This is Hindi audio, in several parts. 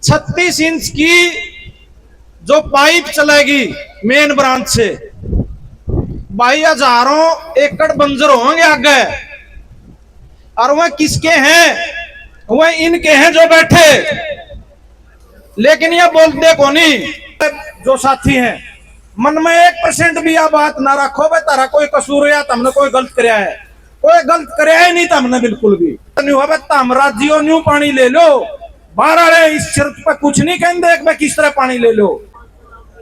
36 इंच की जो पाइप चलेगी मेन ब्रांच से, भाई हजारों एकड़ बंजर होंगे आगे। और वह किसके हैं? वह इनके हैं जो बैठे, लेकिन यह बोलते को नहीं। जो साथी हैं मन में 1% भी यह बात ना रखो भाई तारा कोई कसूर है या तुमने कोई गलत कराया है। कोई गलत कराया ही नहीं तुमने बिल्कुल भी नहीं हुआ। तुम राज्यों न्यू पानी ले लो, बाहर इस शर्त पर कुछ नहीं कहते किस तरह पानी ले लो।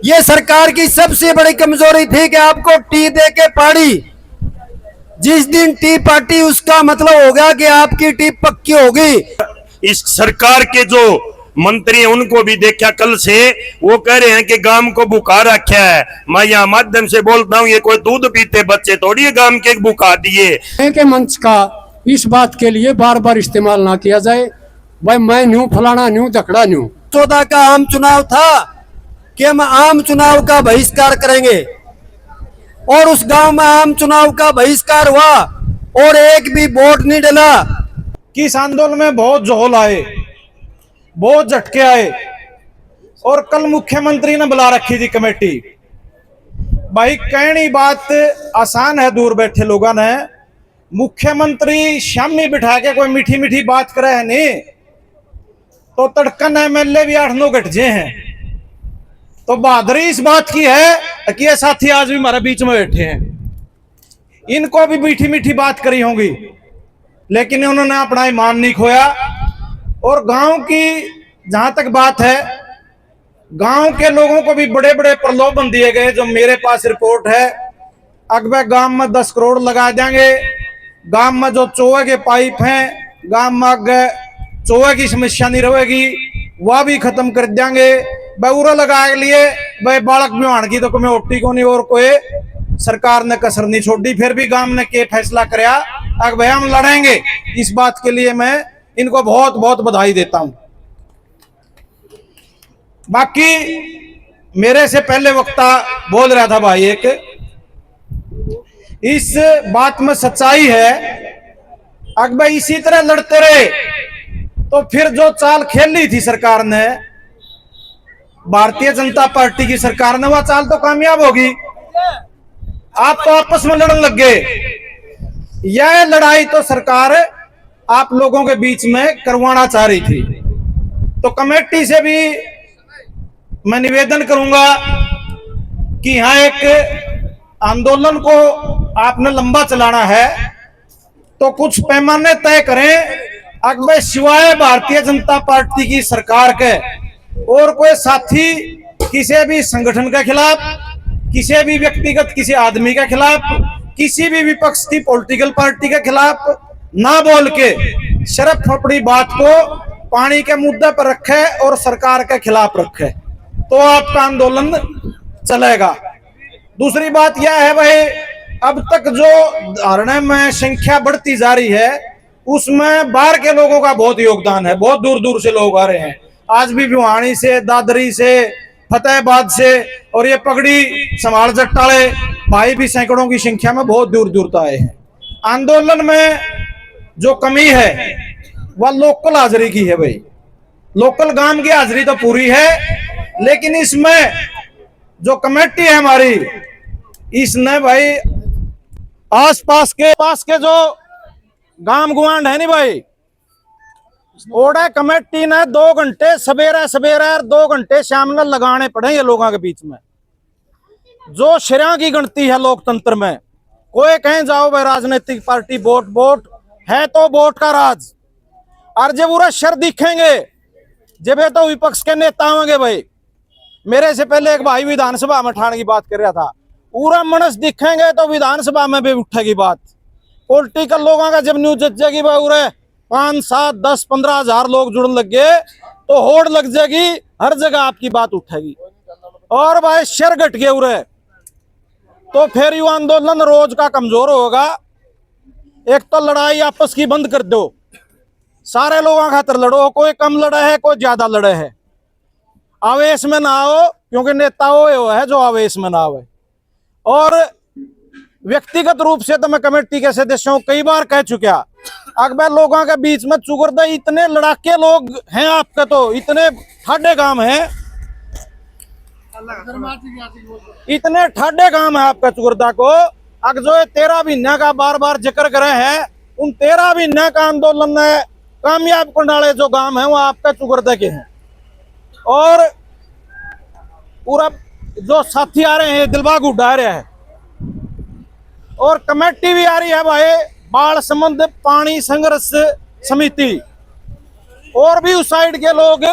ये सरकार की सबसे बड़ी कमजोरी थी कि आपको टी दे के पानी, जिस दिन टी पार्टी उसका मतलब होगा कि आपकी टी पक्की होगी। इस सरकार के जो मंत्री हैं उनको भी देखा कल से, वो कह रहे हैं कि गांव को बुखार रखा है। मैं यहाँ माध्यम से बोलता हूँ, ये कोई दूध पीते बच्चे थोड़ी है गांव के बुखा दिए के मंच का इस बात के लिए बार बार इस्तेमाल ना किया जाए भाई मैं न्यू फलाना न्यू धकड़ा न्यू। 14 का आम चुनाव था कि हम आम चुनाव का बहिष्कार करेंगे, और उस गांव में आम चुनाव का बहिष्कार हुआ और एक भी वोट नहीं डला। कि इस आंदोलन में बहुत जोहल आए, बहुत झटके आए, और कल मुख्यमंत्री ने बुला रखी थी कमेटी। भाई कहनी बात आसान है दूर बैठे लोगों ने, मुख्यमंत्री सामने बिठा के कोई मीठी मीठी बात करे है नहीं तो तड़कन एमएलए भी 8-9 गठजे हैं। तो बहादुरी इस बात की है कि ये साथी आज भी हमारे बीच में बैठे हैं, इनको भी मीठी मीठी बात करी होंगी, लेकिन उन्होंने अपना ईमान नहीं खोया। और गांव की जहां तक बात है, गांव के लोगों को भी बड़े बड़े प्रलोभन दिए गए। जो मेरे पास रिपोर्ट है, अगबे गांव में 10 करोड़ लगा देंगे, गांव में जो चोए के पाइप हैं, गांव में आगे चोए की समस्या नहीं रहेगी, वह भी खत्म कर देंगे। बउरा लगा के लिए भाई बालक विवाह की तो कोई ओटी को नहीं, और कोई सरकार ने कसर नहीं छोड़ी। फिर भी गांव ने के फैसला कराया, अब भाई हम लड़ेंगे। इस बात के लिए मैं इनको बहुत बहुत बधाई देता हूं। बाकी मेरे से पहले वक्ता बोल रहा था भाई, एक इस बात में सच्चाई है, अगर भाई इसी तरह लड़ते रहे तो फिर जो चाल खेली थी सरकार ने, भारतीय जनता पार्टी की सरकार ने, वह चाल तो कामयाब होगी। आप तो आपस में लड़ने लग गए। यह लड़ाई तो सरकार आप लोगों के बीच में करवाना चाह रही थी। तो कमेटी से भी मैं निवेदन करूंगा कि यहां एक आंदोलन को आपने लंबा चलाना है तो कुछ पैमाने तय करें। अगर सिवाय भारतीय जनता पार्टी की सरकार के और कोई साथी किसी भी संगठन के खिलाफ, किसी भी व्यक्तिगत किसी आदमी के खिलाफ, किसी भी विपक्ष की पॉलिटिकल पार्टी के खिलाफ ना बोल के सिर्फ अपनी बात को पानी के मुद्दे पर रखे और सरकार के खिलाफ रखे तो आपका आंदोलन चलेगा। दूसरी बात यह है भाई, अब तक जो धरने में संख्या बढ़ती जा रही है उसमें बाहर के लोगों का बहुत योगदान है। बहुत दूर दूर से लोग आ रहे हैं, आज भी भिवानी से, दादरी से, फतेहाबाद से, और ये पगड़ी संभाल जट्टाले भाई भी सैकड़ों की संख्या में बहुत दूर दूर आए हैं। आंदोलन में जो कमी है वह लोकल हाजिरी की है भाई। लोकल गांव की हाजिरी तो पूरी है, लेकिन इसमें जो कमेटी है हमारी, इसने भाई आस पास के जो गांव गुआंड है नहीं भाई, ओडा कमेटी ने 2 घंटे सवेरे और 2 घंटे शाम में लगाने पड़े ये लोगों के बीच में। जो शरिया की गिनती है लोकतंत्र में, कोई कहीं जाओ भाई राजनीतिक पार्टी वोट है तो वोट का राज, और जब पूरा शर दिखेंगे जब तो विपक्ष के नेता होंगे भाई। मेरे से पहले एक भाई विधानसभा में ठाणे की बात कर रहा था, पूरा मनस दिखेंगे तो विधानसभा में भी उठेगी बात। पॉलिटिकल लोगों का जब न्यूज जचेगी भाई 5, 7, 10, 15 हजार लोग जुड़ने लग गए तो होड़ लग जाएगी, हर जगह आपकी बात उठेगी। और भाई शर घट गए उरे तो फिर यू आंदोलन रोज का कमजोर होगा। एक तो लड़ाई आपस की बंद कर दो, सारे लोगों खातर लड़ो, कोई कम लड़े है कोई ज्यादा लड़े है, आवेश में ना आओ, क्योंकि नेता वो है जो आवेश में ना आवे। और व्यक्तिगत रूप से तो मैं कमेटी के सदस्यों कई बार कह चुका, अकबर लोगों के बीच में चुगरदा इतने लड़ाके लोग हैं आपके, तो इतने ठाडे काम है, इतने ठाडे काम है आपका चुगुर्दा को। अग जो 13 महीने का बार बार जिक्र करे हैं, उन 13 महीने का आंदोलन ने कामयाब करने वाले जो काम है वो आपका चुगुर्दा के हैं। और पूरा जो साथी आ रहे हैं दिलबाग उड़ा रहे हैं, और कमेटी भी आ रही है भाई, बाढ़ संबंध पानी संघर्ष समिति, और भी उस साइड के लोग।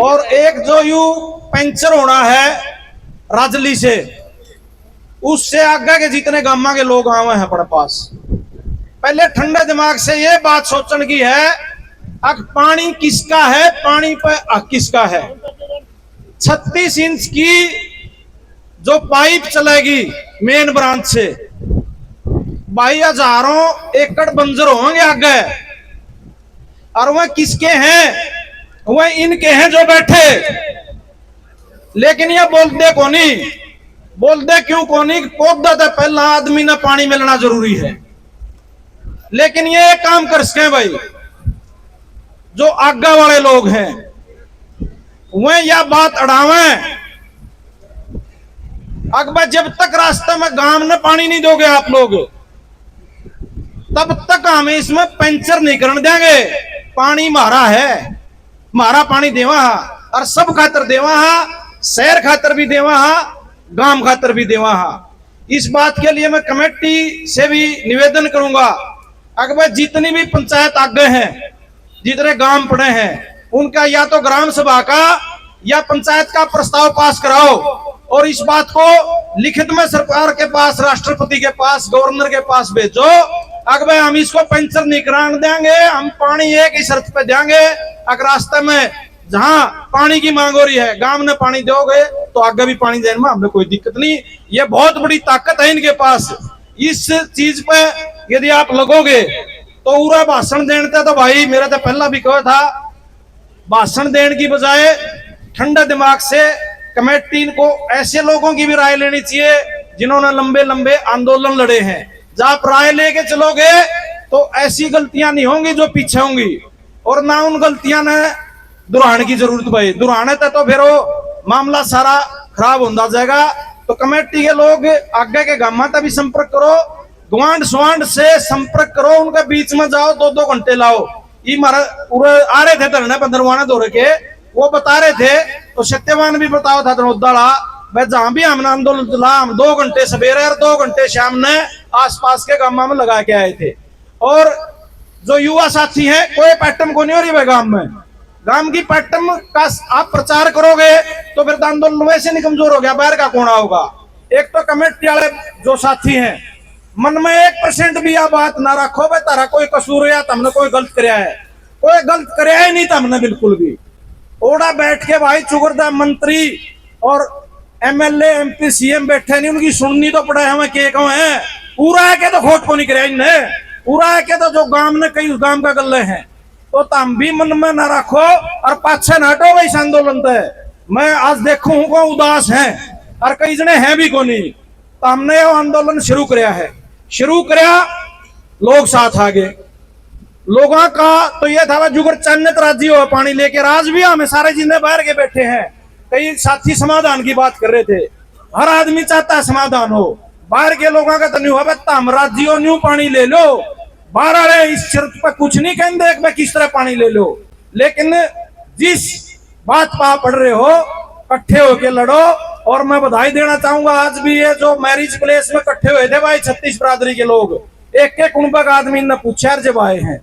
और एक जो यू पंचर होना है राजली से, उससे आगे के जितने गामा के लोग आए हैं अपने पास, पहले ठंडे दिमाग से ये बात सोचने की है, अब पानी किसका है, पानी पे हक किसका है। 36 इंच की जो पाइप चलेगी मेन ब्रांच से, भाई हजारों एकड़ बंजर होंगे आगे, और वह किसके हैं, वह इनके हैं जो बैठे। लेकिन ये बोलते कोनी, बोलते क्यों कोनी, पौधा तो पहला आदमी ने पानी मिलना जरूरी है। लेकिन ये काम कर सके भाई, जो आगा वाले लोग हैं वह यह बात अड़ावे, अकबर जब तक रास्ते में गांव में पानी नहीं दोगे आप लोग, तब तक हम इसमें पंचर नहीं करने देंगे। पानी मारा है, मारा पानी देवा, और सब खातर देवा, शहर खातर भी देवा, गांव खातर भी देवा। इस बात के लिए मैं कमेटी से भी निवेदन करूंगा, अकबर जितनी भी पंचायत आगे हैं, जितने गांव पड़े हैं, उनका या तो ग्राम सभा का या पंचायत का प्रस्ताव पास कराओ, और इस बात को लिखित में सरकार के पास, राष्ट्रपति के पास, गवर्नर के पास भेजो। अगर हम इसको पंचर नहीं कराने देंगे, हम पानी एक ही शर्त पे देंगे, अगर रास्ते में जहां पानी की मांग हो रही है गांव में पानी दोगे तो आगे भी पानी देने में हमें कोई दिक्कत नहीं। ये बहुत बड़ी ताकत है इनके पास। इस चीज पे यदि आप लगोगे तो पूरा भाषण देने थे, तो भाई मेरा तो पहला भी कहा था, भाषण देने की बजाय ठंडा दिमाग से कमेटी को ऐसे लोगों की भी राय लेनी चाहिए जिन्होंने लंबे लंबे आंदोलन लड़े हैं। जब आप राय लेके चलोगे तो ऐसी गलतियां नहीं होंगी जो पीछे होंगी, और ना उन गलतियां ने दोहराने की जरूरत भाई। दोहराने तो फिर वो मामला सारा खराब होता जाएगा। तो कमेटी के लोग आगे के गामा तक भी संपर्क करो, गुआंढ सुआंढ से संपर्क करो, उनके बीच में जाओ, 2-2 घंटे लाओ। ये पूरे आ रहे थे धरने पर दरवाना दौरे के, वो बता रहे थे, तो सत्यवान भी बताओ था धनौदाला, भाई जहां भी हमने आंदोलन चला, हम 2 घंटे सवेरे और 2 घंटे शाम ने आसपास के गांव में लगा के आए थे। और जो युवा साथी हैं, कोई पैटर्न को नहीं हो रही है गांव में। गांव की पैटर्न का आप प्रचार करोगे तो फिर आंदोलन वैसे नहीं कमजोर हो गया, बाहर का कौन होगा। एक तो कमेटी वाले जो साथी हैं, मन में 1% भी यह बात ना रखो भाई तारा कोई कसूर है, तुमने कोई गलत कराया है। कोई गलत कराया ही नहीं तुमने बिल्कुल भी। ओड़ा बैठ के भाई चुगरदा मंत्री और MLA MP CM बैठे नहीं, उनकी सुननी तो पड़ा है हमें के कहो है। पूरा है के तो खोट को नहीं कराया इनने, पूरा है के तो जो गांव ने कई गांव का गले हैं, तो तुम भी मन में ना रखो और पाछे ना हटो इस आंदोलन से। मैं आज देखूं को उदास है और कई जने हैं भी को नहीं। तो हमने वो आंदोलन शुरू कराया है, शुरू कराया, लोग साथ आ गए। लोगों का तो ये था जुगर चन्नत राजी हो पानी लेके, आज भी हमें सारे जिन्हें बाहर के बैठे हैं। कई साथी समाधान की बात कर रहे थे, हर आदमी चाहता है समाधान हो। बाहर के लोगों का तो नहीं हुआ, हम राजी हो न्यू पानी ले लो, बाहर वाले इस शर्त पर कुछ नहीं कहते किस तरह पानी ले लो। लेकिन जिस बात पर पढ़ रहे हो, इकट्ठे होके लड़ो। और मैं बधाई देना चाहूंगा, आज भी ये जो मैरिज प्लेस में इकट्ठे हुए थे भाई 36 बरादरी के लोग, एक एक कुंभक आदमी ने पूछा जब आए हैं।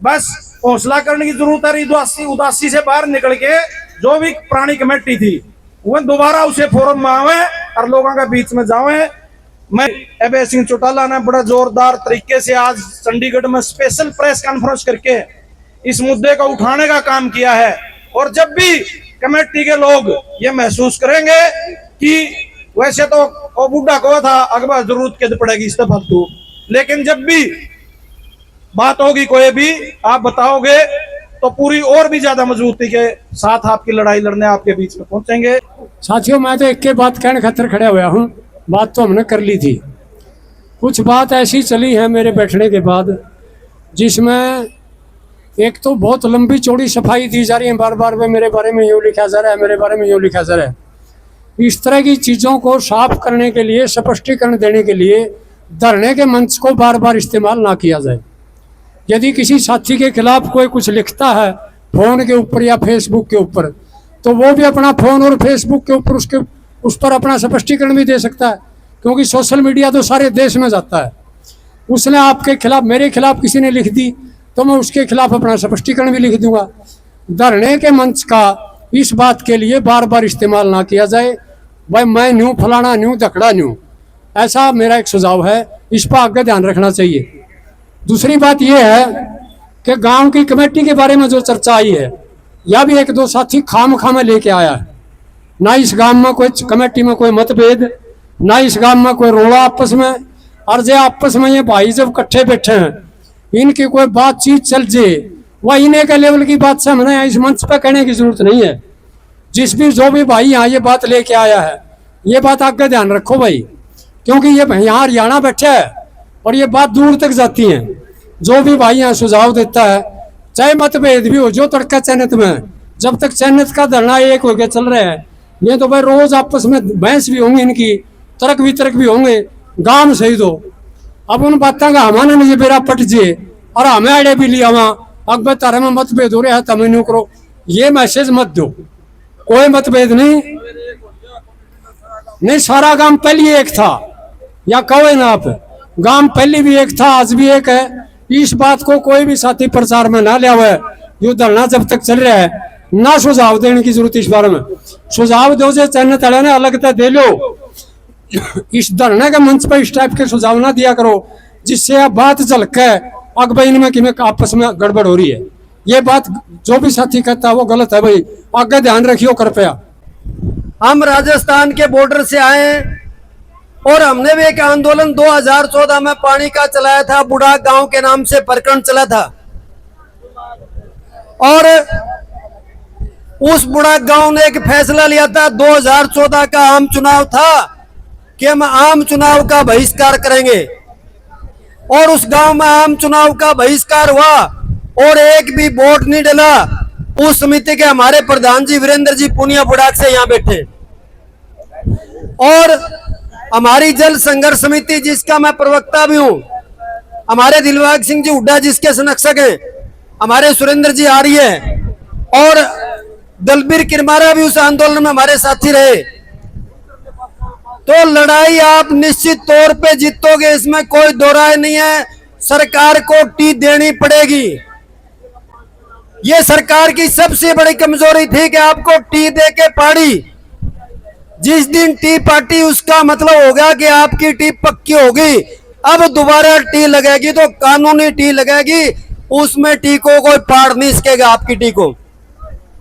बस हौसला करने की जरूरत है। उदासी से बाहर निकल के जो भी पुरानी कमेटी थी वह दोबारा उसे फोरम में आवे और लोगों के बीच में जावे। मैं अभय सिंह चौटाला ने बड़ा जोरदार तरीके से आज चंडीगढ़ में स्पेशल प्रेस कॉन्फ्रेंस करके इस मुद्दे को उठाने का काम किया है। और जब भी कमेटी के लोग ये महसूस करेंगे कि वैसे तो वो बुढ़ा को था अकबर जरूरत के पड़ेगी इस फालतू, लेकिन जब भी बात होगी कोई भी आप बताओगे तो पूरी और भी ज्यादा मजबूती के साथ आपकी लड़ाई लड़ने आपके बीच में पहुंचेंगे। साथियों, मैं तो एक बात कहने खातिर खड़ा हुआ हूँ। बात तो हमने कर ली थी, कुछ बात ऐसी चली है मेरे बैठने के बाद जिसमें एक तो बहुत लंबी चौड़ी सफाई दी जा रही है, बार बार वे मेरे बारे में यूँ लिखा जा रहा है, मेरे बारे में यूँ लिखा जा रहा है। इस तरह की चीज़ों को साफ करने के लिए, स्पष्टीकरण देने के लिए धरने के मंच को बार बार इस्तेमाल ना किया जाए। यदि किसी साथी के खिलाफ कोई कुछ लिखता है फोन के ऊपर या फेसबुक के ऊपर, तो वो भी अपना फोन और फेसबुक के ऊपर उस पर अपना स्पष्टीकरण भी दे सकता है, क्योंकि सोशल मीडिया तो सारे देश में जाता है। उसने आपके खिलाफ, मेरे खिलाफ किसी ने लिख दी तो मैं उसके खिलाफ अपना स्पष्टीकरण भी लिख दूंगा। धरने के मंच का इस बात के लिए बार बार इस्तेमाल ना किया जाए, भाई मैं न्यू फलाना न्यू धकड़ा न्यू, ऐसा मेरा एक सुझाव है। इस पर आगे ध्यान रखना चाहिए। दूसरी बात यह है कि गांव की कमेटी के बारे में जो चर्चा आई है, या भी एक दो साथी खाम में लेके आया है। ना इस गांव में कोई कमेटी में कोई मतभेद, ना इस गांव में कोई रोड़ा आपस में, और जो आपस में ये भाई जब इकट्ठे बैठे हैं, इनकी कोई बातचीत चल जाए, वह इन्हें के लेवल की बात से हमने इस मंच पर कहने की जरूरत नहीं है। जो भी भाई यहाँ ये बात लेके आया है, ये बात आगे ध्यान रखो भाई, क्योंकि ये यहाँ हरियाणा बैठा है और ये बात दूर तक जाती है। जो भी भाई यहाँ सुझाव देता है, चाहे मतभेद भी हो, जो तड़का चैनत में, जब तक चैनत का धरना एक होकर चल रहा है, ये तो भाई रोज आपस में बहस भी होंगी, इनकी तर्क वितर्क भी होंगे, गांव सही दो। अब उन बातों का हमारे नहीं बेरा पट जे और हमें आड़े भी लिया वहाँ अकबर तारे में मतभेद हो रहे हैं, तमें न्यू करो, ये मैसेज मत दो। कोई मतभेद नहीं, सारा गांव पहले एक था, या कहो ना आप, गांव पहले भी एक था, आज भी एक है। इस बात को कोई भी साथी प्रचार में ना लिया हुआ है। ये धरना जब तक चल रहा है, ना सुझाव देने की जरूरत। इस बारे में सुझाव दो, जो चैनल तड़े ने अलग तो दे लो, इस धरने के मंच पर इस टाइप के सुझाव ना दिया करो, जिससे आप बात झलके अब भाई इनमें कि आपस में गड़बड़ हो रही है। ये बात जो भी साथी कहता है वो गलत है भाई, आगे ध्यान रखियो कृपया। हम राजस्थान के बॉर्डर से आए हैं और हमने भी एक आंदोलन 2014 में पानी का चलाया था, बुढ़ा गांव के नाम से प्रकरण चला था। और उस बुढ़ा गांव ने एक फैसला लिया था, 2014 का आम चुनाव था कि हम आम चुनाव का बहिष्कार करेंगे। और उस गांव में आम चुनाव का बहिष्कार हुआ और एक भी वोट नहीं डला। उस समिति के हमारे प्रधान जी वीरेंद्र जी पुनिया बुढ़ाक से यहाँ बैठे, और हमारी जल संघर्ष समिति जिसका मैं प्रवक्ता भी हूं, हमारे दिलबाग सिंह जी हुड्डा जिसके संरक्षक हैं, हमारे सुरेंद्र जी आर्य और दलबीर किरमारा भी उस आंदोलन में हमारे साथी रहे। तो लड़ाई आप निश्चित तौर पे जीतोगे, इसमें कोई दो राय नहीं है। सरकार को टी देनी पड़ेगी। ये सरकार की सबसे बड़ी कमजोरी थी कि आपको टी दे के पाड़ी। जिस दिन टी पार्टी, उसका मतलब होगा कि आपकी टी पक्की होगी। अब दोबारा टी लगेगी तो कानूनी टी लगेगी, उसमें टी को कोई पाड़ नहीं सकेगा आपकी टी को।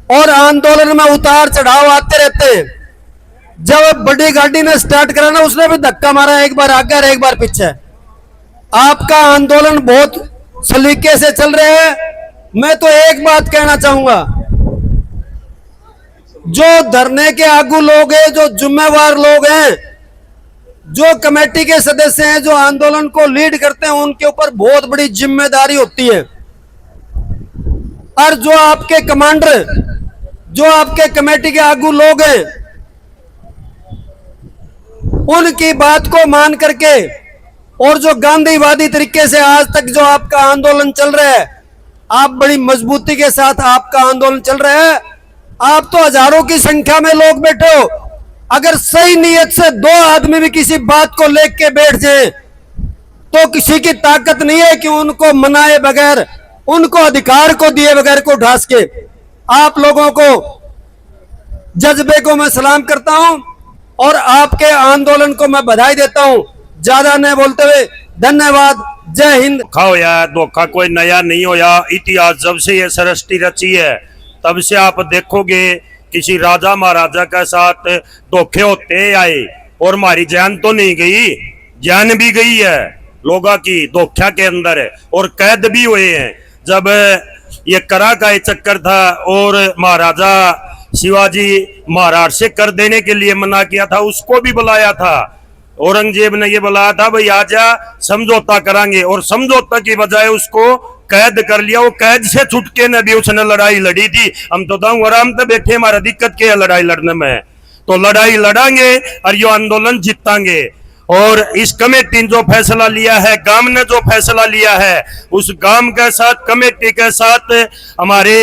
और आंदोलन में उतार चढ़ाव आते रहते हैं। जब बड़ी गाड़ी ने स्टार्ट करा ना, उसने भी धक्का मारा, एक बार आगे और एक बार पीछे। आपका आंदोलन बहुत सलीके से चल रहे हैं। मैं तो एक बात कहना चाहूंगा, जो धरने के आगू लोग हैं, जो जिम्मेवार लोग हैं, जो कमेटी के सदस्य हैं, जो आंदोलन को लीड करते हैं, उनके ऊपर बहुत बड़ी जिम्मेदारी होती है। और जो आपके कमांडर, जो आपके कमेटी के आगू लोग हैं, उनकी बात को मान करके, और जो गांधीवादी तरीके से आज तक जो आपका आंदोलन चल रहा है, आप बड़ी मजबूती के साथ आपका आंदोलन चल रहा है। आप तो हजारों की संख्या में लोग बैठे हो। अगर सही नीयत से दो आदमी भी किसी बात को लेके बैठ जाए, तो किसी की ताकत नहीं है कि उनको मनाए बगैर, उनको अधिकार को दिए बगैर को ढास के। आप लोगों को जज्बे को मैं सलाम करता हूं और आपके आंदोलन को मैं बधाई देता हूं। ज्यादा नहीं बोलते हुए धन्यवाद। जय हिंद। खाओ यार, धोखा कोई नया नहीं हो या। इतिहास जब से ये सृष्टि रची है, तब से आप देखोगे किसी राजा महाराजा के साथ धोखे होते आए, और हमारी जान तो नहीं गई, जान भी गई है लोगों की धोखा के अंदर है, और कैद भी हुए हैं। जब ये करा का चक्कर था और महाराजा शिवाजी महाराज से कर देने के लिए मना किया था, उसको भी बुलाया था। औरंगजेब ने ये बुलाया था, भाई आजा समझौता करांगे, और समझौता की बजाय उसको कैद कर लिया, वो कैद से छुटके ने भी उसने लड़ाई लड़ी थी। हम तो दाऊ आराम से बैठे, हमारा दिक्कत क्या है लड़ाई लड़ने में? तो लड़ाई लड़ांगे और यो आंदोलन जीतांगे। और इस कमेटी ने जो फैसला लिया है, गांव ने जो फैसला लिया है, उस गांव के साथ, कमेटी के साथ हमारे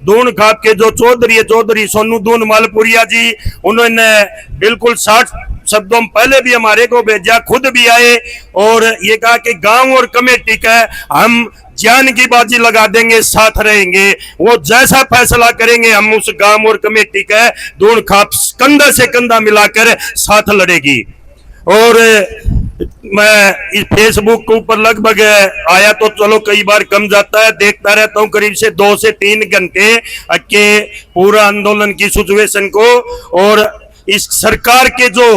दून खाप के जो चौधरी सोनू दून मालपुरिया जी, उन्होंने बिल्कुल 60 शब्दों में पहले भी हमारे को भेजा, खुद भी आए और ये कहा कि गांव और कमेटी का हम जान की बाजी लगा देंगे, साथ रहेंगे, वो जैसा फैसला करेंगे हम उस गांव और कमेटी का दून खाप कंधा से कंधा मिलाकर साथ लड़ेगी। और मैं इस फेसबुक के ऊपर लगभग आया तो चलो कई बार कम जाता है, देखता रहता हूँ करीब से 2 से 3 घंटे के पूरा आंदोलन की सिचुएशन को। और इस सरकार के जो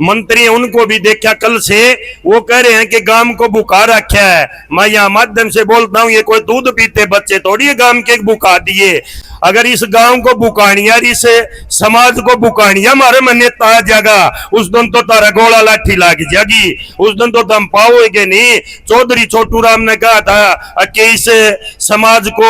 मंत्री हैं उनको भी देखा कल से, वो कह रहे हैं कि गांव को बुखार रखा है। मैं यहाँ माध्यम से बोलता हूँ, ये कोई दूध पीते बच्चे थोड़ी गांव के बुखा दिए। अगर इस गांव को बुकानिया, इस समाज को बुकानिया हमारे में नेता आ जाएगा, उस दिन तो तारा गोला लाठी लाग जाएगी, उस दिन तो तुम पाओगे नहीं। चौधरी छोटू राम ने कहा था कि इस समाज को,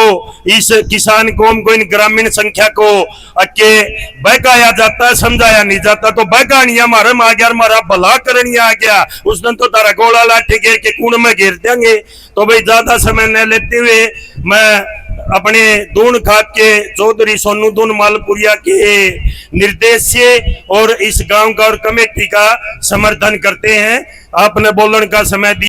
इस किसान कौम को, इन ग्रामीण संख्या को के बहकाया जाता है, समझाया नहीं जाता। तो बहकानिया हमारे में आ गया, हमारा भला करनिया आ गया, उस दिन तो तारा गोला लाठी घेर के कूड़ में घेर देंगे। तो भाई ज्यादा समय न लेते हुए मैं अपने दून खाप के चौधरी सोनू दून मालपुरिया के निर्देश से और इस गांव का और कमेटी का समर्थन करते हैं। आपने बोलने का समय दिया।